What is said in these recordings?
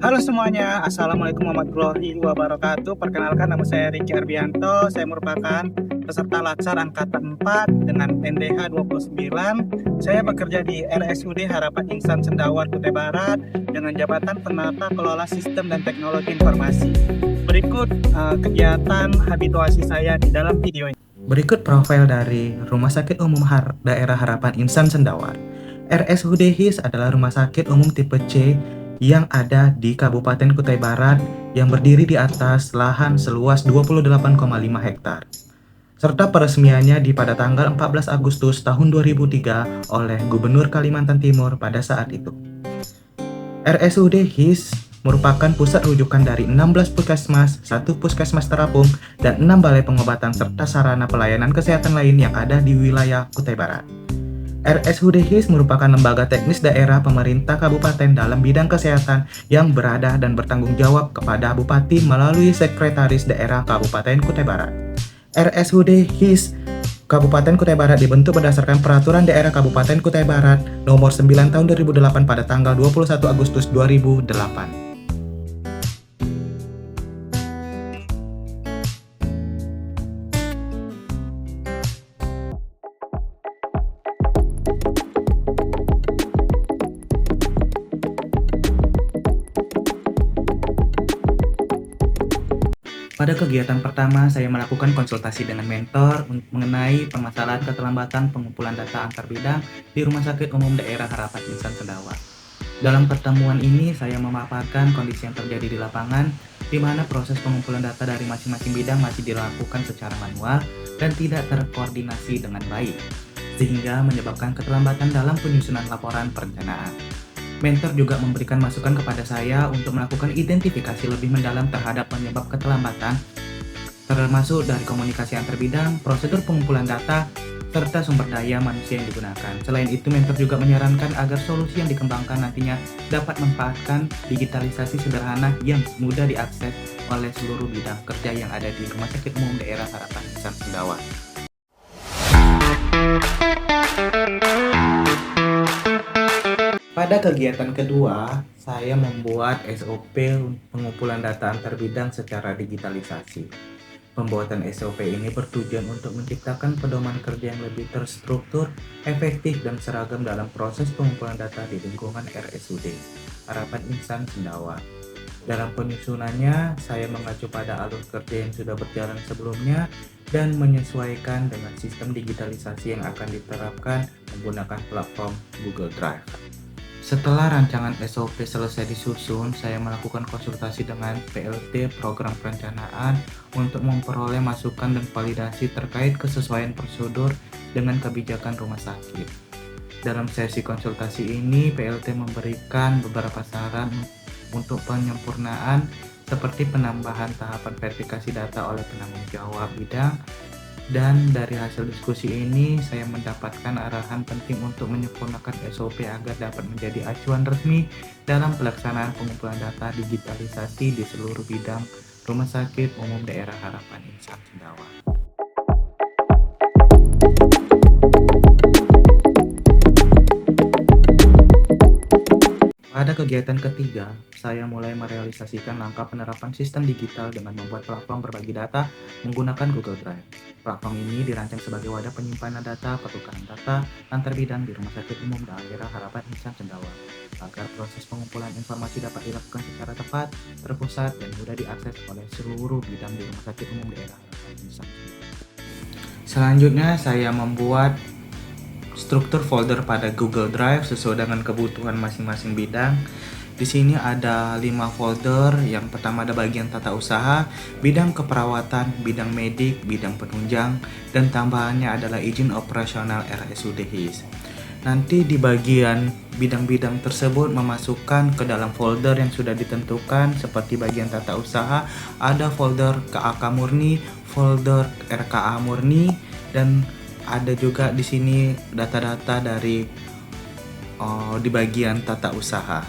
Halo semuanya, Assalamualaikum warahmatullahi wabarakatuh. Perkenalkan, nama saya Riki Arbianto. Saya merupakan peserta Latsar Angkatan 4 dengan NDH 29. Saya bekerja di RSUD Harapan Insan Sendawar, Kutai Barat dengan jabatan penata kelola sistem dan teknologi informasi. Berikut kegiatan habituasi saya di dalam video ini. Berikut profil dari Rumah Sakit Umum Daerah Harapan Insan Sendawar. RSUD HIS adalah rumah sakit umum tipe C yang ada di Kabupaten Kutai Barat yang berdiri di atas lahan seluas 28,5 hektar. Serta peresmiannya pada tanggal 14 Agustus tahun 2003 oleh Gubernur Kalimantan Timur pada saat itu. RSUD HIS merupakan pusat rujukan dari 16 puskesmas, 1 puskesmas terapung, dan 6 balai pengobatan serta sarana pelayanan kesehatan lain yang ada di wilayah Kutai Barat. RSUD HIS merupakan lembaga teknis daerah pemerintah kabupaten dalam bidang kesehatan yang berada dan bertanggung jawab kepada Bupati melalui Sekretaris Daerah Kabupaten Kutai Barat. RSUD HIS Kabupaten Kutai Barat dibentuk berdasarkan Peraturan Daerah Kabupaten Kutai Barat Nomor 9 Tahun 2008 pada tanggal 21 Agustus 2008. Pada kegiatan pertama, saya melakukan konsultasi dengan mentor mengenai permasalahan keterlambatan pengumpulan data antar bidang di Rumah Sakit Umum Daerah Harapan Insan Sendawar. Dalam pertemuan ini, saya memaparkan kondisi yang terjadi di lapangan, di mana proses pengumpulan data dari masing-masing bidang masih dilakukan secara manual dan tidak terkoordinasi dengan baik, sehingga menyebabkan keterlambatan dalam penyusunan laporan perencanaan. Mentor juga memberikan masukan kepada saya untuk melakukan identifikasi lebih mendalam terhadap penyebab keterlambatan, termasuk dari komunikasi antar bidang, prosedur pengumpulan data, serta sumber daya manusia yang digunakan. Selain itu, mentor juga menyarankan agar solusi yang dikembangkan nantinya dapat memanfaatkan digitalisasi sederhana yang mudah diakses oleh seluruh bidang kerja yang ada di Rumah Sakit Umum Daerah Harapan Insan Sendawar. Pada kegiatan kedua, saya membuat SOP pengumpulan data antar bidang secara digitalisasi. Pembuatan SOP ini bertujuan untuk menciptakan pedoman kerja yang lebih terstruktur, efektif, dan seragam dalam proses pengumpulan data di lingkungan RSUD Harapan Insan Sendawar. Dalam penyusunannya, saya mengacu pada alur kerja yang sudah berjalan sebelumnya dan menyesuaikan dengan sistem digitalisasi yang akan diterapkan menggunakan platform Google Drive. Setelah rancangan SOP selesai disusun, saya melakukan konsultasi dengan PLT Program Perencanaan untuk memperoleh masukan dan validasi terkait kesesuaian prosedur dengan kebijakan rumah sakit. Dalam sesi konsultasi ini, PLT memberikan beberapa saran untuk penyempurnaan seperti penambahan tahapan verifikasi data oleh penanggung jawab bidang. Dan dari hasil diskusi ini, saya mendapatkan arahan penting untuk menyempurnakan SOP agar dapat menjadi acuan resmi dalam pelaksanaan pengumpulan data digitalisasi di seluruh bidang Rumah Sakit Umum Daerah Harapan Insan Sendawar. Pada kegiatan ketiga, saya mulai merealisasikan langkah penerapan sistem digital dengan membuat platform berbagi data menggunakan Google Drive. Platform ini dirancang sebagai wadah penyimpanan data, pertukaran data antar bidang di Rumah Sakit Umum Daerah Harapan Insan Sendawar, agar proses pengumpulan informasi dapat dilakukan secara tepat, terpusat, dan mudah diakses oleh seluruh bidang di Rumah Sakit Umum Daerah Harapan Insan Sendawar. Selanjutnya, saya membuat struktur folder pada Google Drive sesuai dengan kebutuhan masing-masing bidang. Di sini ada 5 folder. Yang pertama ada bagian tata usaha, bidang keperawatan, bidang medik, bidang penunjang, dan tambahannya adalah izin operasional RSUD HIS. Nanti di bagian bidang-bidang tersebut memasukkan ke dalam folder yang sudah ditentukan, seperti bagian tata usaha ada folder KAK murni, folder RKA murni, dan ada juga di sini data-data dari di bagian tata usaha.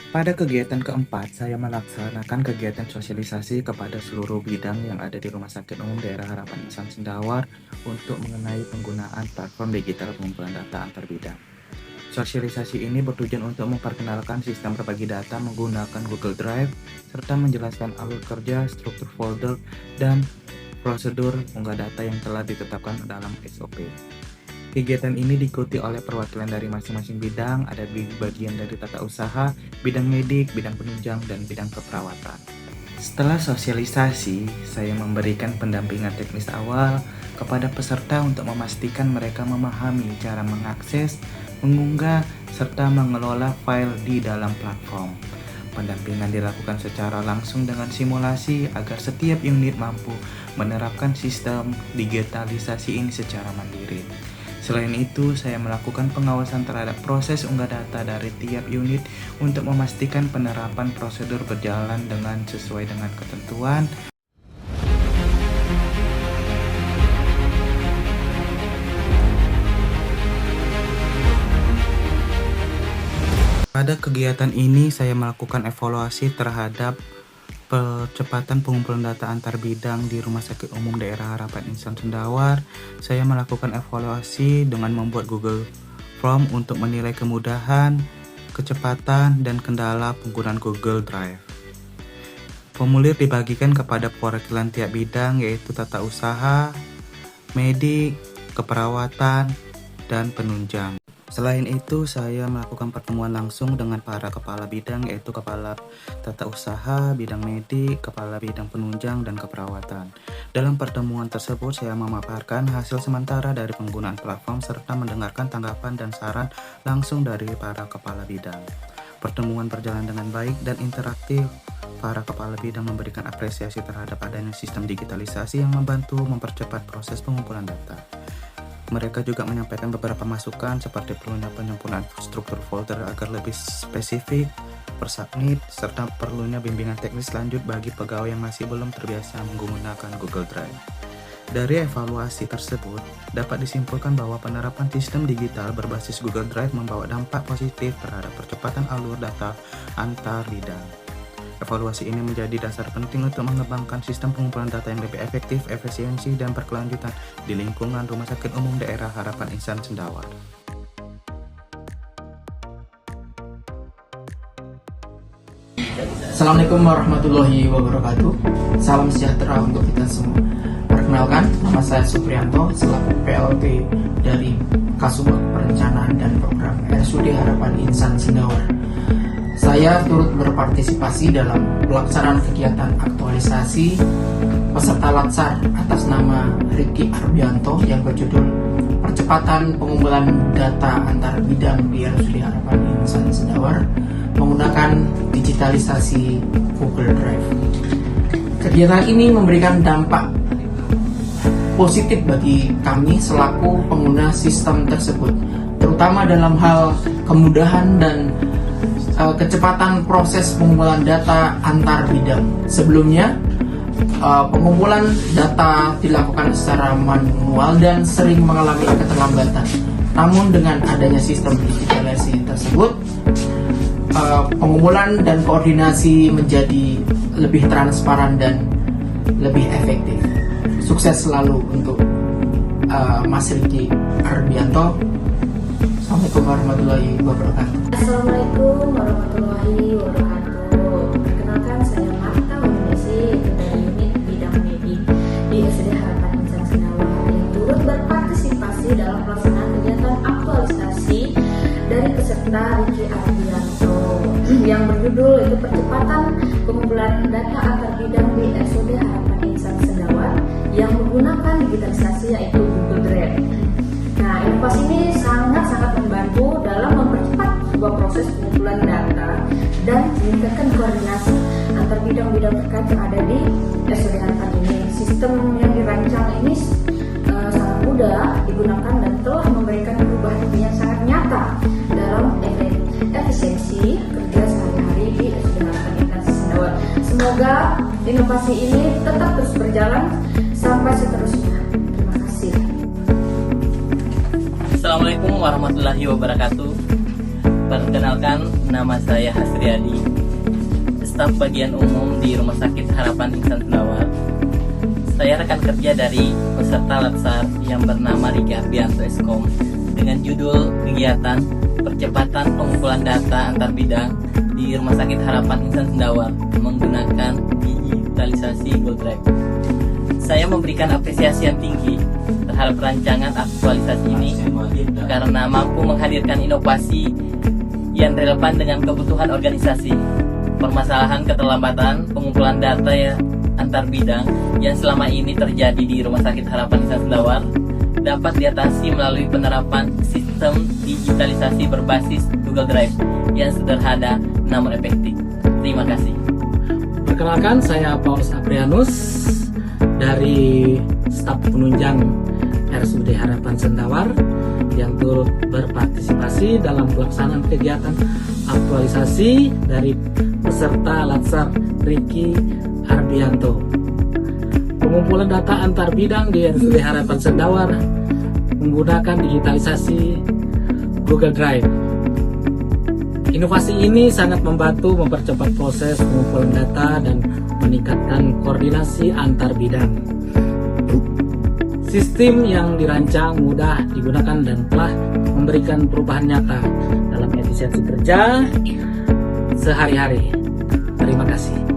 Pada kegiatan keempat, saya melaksanakan kegiatan sosialisasi kepada seluruh bidang yang ada di Rumah Sakit Umum Daerah Harapan Insan Sendawar untuk mengenai penggunaan platform digital pengumpulan data antar bidang. Sosialisasi ini bertujuan untuk memperkenalkan sistem berbagi data menggunakan Google Drive, serta menjelaskan alur kerja, struktur folder, dan prosedur unggah data yang telah ditetapkan dalam SOP. Kegiatan ini diikuti oleh perwakilan dari masing-masing bidang, ada di bagian dari tata usaha, bidang medik, bidang penunjang, dan bidang keperawatan. Setelah sosialisasi, saya memberikan pendampingan teknis awal kepada peserta untuk memastikan mereka memahami cara mengakses, mengunggah, serta mengelola file di dalam platform. Pendampingan dilakukan secara langsung dengan simulasi agar setiap unit mampu menerapkan sistem digitalisasi ini secara mandiri. Selain itu, saya melakukan pengawasan terhadap proses unggah data dari tiap unit untuk memastikan penerapan prosedur berjalan dengan sesuai dengan ketentuan. Pada kegiatan ini, saya melakukan evaluasi terhadap percepatan pengumpulan data antar bidang di Rumah Sakit Umum Daerah Harapan Insan Sendawar. Saya melakukan evaluasi dengan membuat Google Form untuk menilai kemudahan, kecepatan, dan kendala penggunaan Google Drive. Formulir dibagikan kepada perwakilan tiap bidang, yaitu tata usaha, medik, keperawatan, dan penunjang. Selain itu, saya melakukan pertemuan langsung dengan para kepala bidang, yaitu kepala tata usaha, bidang medik, kepala bidang penunjang, dan keperawatan. Dalam pertemuan tersebut, saya memaparkan hasil sementara dari penggunaan platform serta mendengarkan tanggapan dan saran langsung dari para kepala bidang. Pertemuan berjalan dengan baik dan interaktif. Para kepala bidang memberikan apresiasi terhadap adanya sistem digitalisasi yang membantu mempercepat proses pengumpulan data. Mereka juga menyampaikan beberapa masukan seperti perlunya penyempurnaan struktur folder agar lebih spesifik per submit, serta perlunya bimbingan teknis lanjut bagi pegawai yang masih belum terbiasa menggunakan Google Drive. Dari evaluasi tersebut, dapat disimpulkan bahwa penerapan sistem digital berbasis Google Drive membawa dampak positif terhadap percepatan alur data antar bidang. Evaluasi ini menjadi dasar penting untuk mengembangkan sistem pengumpulan data yang lebih efektif, efisiensi, dan berkelanjutan di lingkungan Rumah Sakit Umum Daerah Harapan Insan Sendawar. Assalamualaikum warahmatullahi wabarakatuh. Salam sejahtera untuk kita semua. Perkenalkan, nama saya Suprianto, selaku PLT dari Kasubag Perencanaan dan Program RSUD Harapan Insan Sendawar. Saya turut berpartisipasi dalam pelaksanaan kegiatan aktualisasi peserta latsar atas nama Ricky Arbianto yang berjudul Percepatan Pengumpulan Data Antar Bidang di RSUD Harapan Insan Sendawar menggunakan digitalisasi Google Drive. Kegiatan ini memberikan dampak positif bagi kami selaku pengguna sistem tersebut, terutama dalam hal kemudahan dan kecepatan proses pengumpulan data antar bidang. Sebelumnya, pengumpulan data dilakukan secara manual dan sering mengalami keterlambatan. Namun dengan adanya sistem digitalisasi tersebut, pengumpulan dan koordinasi menjadi lebih transparan dan lebih efektif. Sukses selalu untuk Mas Ricky Arbianto. Assalamualaikum warahmatullahi wabarakatuh. Assalamualaikum warahmatullahi wabarakatuh. Perkenalkan, saya Marta Winesi dari unit bidang medik di RSUD Harapan Insan Sendawar yang turut berpartisipasi dalam pelaksanaan kegiatan aktualisasi dari peserta Ricky Arbianto yang berjudul itu percepatan pengumpulan data antar bidang di RSUD Harapan Insan Sendawar yang menggunakan digitalisasi yaitu Google Drive. Nah, inovasi ini sangat membantu dalam mempercepat sebuah proses pengumpulan data dan meningkatkan koordinasi antar bidang-bidang terkait yang ada di RSUD Harapan ini. Sistem yang dirancang ini sangat mudah digunakan dan telah memberikan perubahan yang sangat nyata dalam efisiensi kerja sehari-hari di RSUD Harapan Insan Sendawar. Semoga inovasi ini tetap terus berjalan sampai seterusnya. Terima kasih. Assalamualaikum warahmatullahi wabarakatuh. Perkenalkan, nama saya Hasriadi, staf bagian umum di Rumah Sakit Harapan Insan Sendawar. Saya rekan kerja dari peserta latsar yang bernama Ricky Arbianto Eskom dengan judul kegiatan percepatan pengumpulan data antar bidang di Rumah Sakit Harapan Insan Sendawar menggunakan digitalisasi Google Drive. Saya memberikan apresiasi yang tinggi terhadap rancangan aktualisasi ini karena mampu menghadirkan inovasi yang relevan dengan kebutuhan organisasi. Permasalahan keterlambatan pengumpulan data antar bidang yang selama ini terjadi di Rumah Sakit Harapan Insan Sendawar dapat diatasi melalui penerapan sistem digitalisasi berbasis Google Drive yang sederhana namun efektif. Terima kasih. Perkenalkan, saya Paulus Aprianus dari staf penunjang RSUD Harapan Sendawar yang turut berpartisipasi dalam pelaksanaan kegiatan aktualisasi dari peserta Latsar Ricky Arbianto. Pengumpulan data antar bidang di RSUD Harapan Sendawar menggunakan digitalisasi Google Drive. Inovasi ini sangat membantu mempercepat proses pengumpulan data dan meningkatkan koordinasi antar bidang. Sistem yang dirancang mudah digunakan dan telah memberikan perubahan nyata dalam efisiensi kerja sehari-hari. Terima kasih.